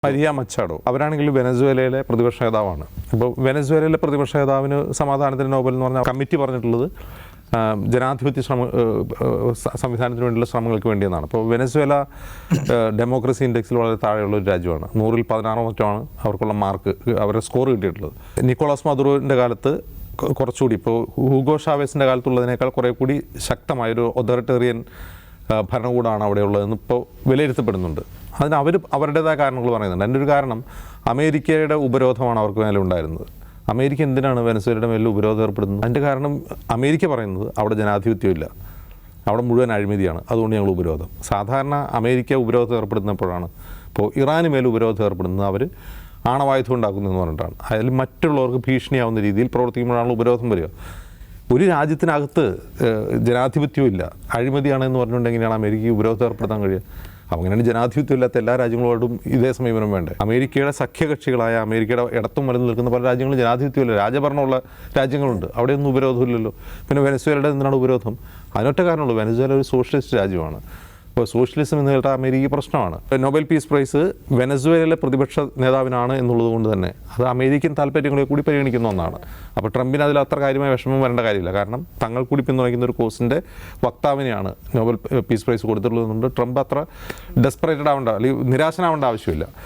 Maria Machado അവരാണെങ്കിൽ വെനസ്വേലയിലെ പ്രതിപക്ഷ നേതാവാണ്. അപ്പോൾ വെനസ്വേലയിലെ പ്രതിപക്ഷ നേതാവിന് സമാധാനത്തിന് നോബൽ എന്ന് പറഞ്ഞ കമ്മിറ്റി പറഞ്ഞിട്ടുള്ളത് ജനാധിപത്യ സംവിധാനത്തിന് വേണ്ടിയുള്ള ശ്രമങ്ങൾക്ക് വേണ്ടിയെന്നാണ്. അപ്പോൾ വെനസ്വേല ഡെമോക്രസി ഇൻഡെക്സിൽ വളരെ താഴെയുള്ള ഒരു രാജ്യമാണ്. 100-ൽ 16 മറ്റാണ് അവർക്കുള്ള മാർക്ക്, അവരുടെ സ്കോർ കിട്ടിയിട്ടുള്ളത്. നിക്കോളാസ് മദുറോൻ്റെ കാലത്ത് കുറച്ചുകൂടി, ഇപ്പോൾ ഹൂഗോ ഷാവേസിൻ്റെ കാലത്തുള്ളതിനേക്കാൾ കുറേ കൂടി ശക്തമായൊരു ഒതോറിറ്റേറിയൻ ഭരണകൂടമാണ് അവിടെയുള്ളതെന്ന് ഇപ്പോൾ വിലയിരുത്തപ്പെടുന്നുണ്ട്. അതിന് അവരുടേതായ കാരണങ്ങൾ പറയുന്നുണ്ട്. അതിൻ്റെ ഒരു കാരണം അമേരിക്കയുടെ ഉപരോധമാണ് അവർക്ക് മേലെ ഉണ്ടായിരുന്നത്. അമേരിക്ക എന്തിനാണ് വെനസ്വേലയുടെ മേലിൽ ഉപരോധം ഏർപ്പെടുന്നത്? അതിൻ്റെ കാരണം അമേരിക്ക പറയുന്നത് അവിടെ ജനാധിപത്യമില്ല, അവിടെ മുഴുവൻ അഴിമതിയാണ്, അതുകൊണ്ട് ഞങ്ങൾ ഉപരോധം. സാധാരണ അമേരിക്ക ഉപരോധം ഏർപ്പെടുന്നപ്പോഴാണ് ഇപ്പോൾ ഇറാന് മേൽ ഉപരോധം ഏർപ്പെടുന്നത് അവർ ആണവായുധം ഉണ്ടാക്കുന്നതെന്ന് പറഞ്ഞിട്ടാണ്. അതിൽ മറ്റുള്ളവർക്ക് ഭീഷണിയാവുന്ന രീതിയിൽ പ്രവർത്തിക്കുമ്പോഴാണ് ഉപരോധം വരിക. ഒരു രാജ്യത്തിനകത്ത് ജനാധിപത്യവും ഇല്ല, അഴിമതിയാണെന്ന് പറഞ്ഞുകൊണ്ടെങ്കിലാണ് അമേരിക്കയ്ക്ക് ഉപരോധം ഏർപ്പെടുത്താൻ കഴിയുക? അപ്പോൾ അങ്ങനെയാണ് ജനാധിപത്യം ഇല്ലാത്ത എല്ലാ രാജ്യങ്ങളോടും ഇതേ സമീപനം വേണ്ടേ? അമേരിക്കയുടെ സഖ്യകക്ഷികളായ അമേരിക്കയുടെ ഇടത്തും വലം നിൽക്കുന്ന പല രാജ്യങ്ങളും ജനാധിപത്യമില്ല, രാജഭരണമുള്ള രാജ്യങ്ങളുണ്ട്, അവിടെയൊന്നും ഉപരോധമില്ലല്ലോ. പിന്നെ വെനസ്വേലയുടെ എന്തിനാണ് ഉപരോധം? അതിനൊറ്റ കാരണമുള്ളൂ, വെനസ്വേല ഒരു സോഷ്യലിസ്റ്റ് രാജ്യമാണ്. അപ്പോൾ സോഷ്യലിസം എന്ന് കേട്ടാൽ അമേരിക്ക പ്രശ്നമാണ്. നൊബേൽ പീസ് പ്രൈസ് വെനസ്വേലയിലെ പ്രതിപക്ഷ നേതാവിനാണ് എന്നുള്ളത് കൊണ്ട് തന്നെ അത് അമേരിക്കൻ താല്പര്യങ്ങളെ കൂടി പരിഗണിക്കുന്ന ഒന്നാണ്. അപ്പോൾ ട്രംപിന് അതിൽ അത്ര കാര്യമായ വിഷമം വരേണ്ട കാര്യമില്ല. കാരണം തങ്ങൾ കൂടി പിന്തുണയ്ക്കുന്ന ഒരു കോസിൻ്റെ വക്താവിനെയാണ് നൊബേൽ പീസ് പ്രൈസ് കൊടുത്തിട്ടുള്ളതുകൊണ്ട് ട്രംപ് അത്ര ഡെസ്പറേറ്റഡ് ആവേണ്ട അല്ലെങ്കിൽ നിരാശനാവേണ്ട ആവശ്യമില്ല.